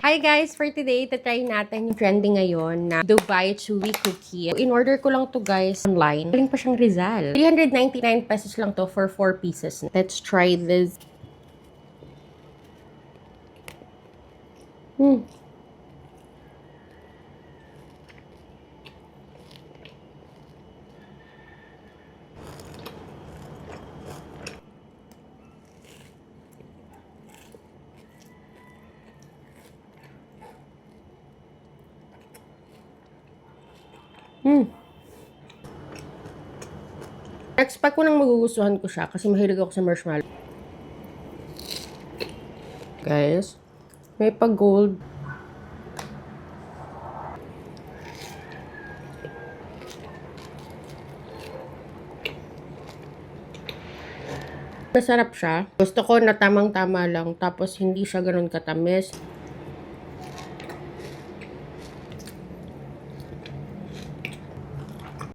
Hi guys! For today, try natin yung trending ngayon na Dubai Chewy Cookie. In order ko lang to guys online. Galing pa siyang Rizal. 399 pesos lang to for 4 pieces. Let's try this. Expect ko nang magugustuhan ko siya kasi mahilig ako sa marshmallow. Guys, may pag-gold. Masarap siya. Gusto ko na tamang-tama lang tapos hindi siya ganun katamis.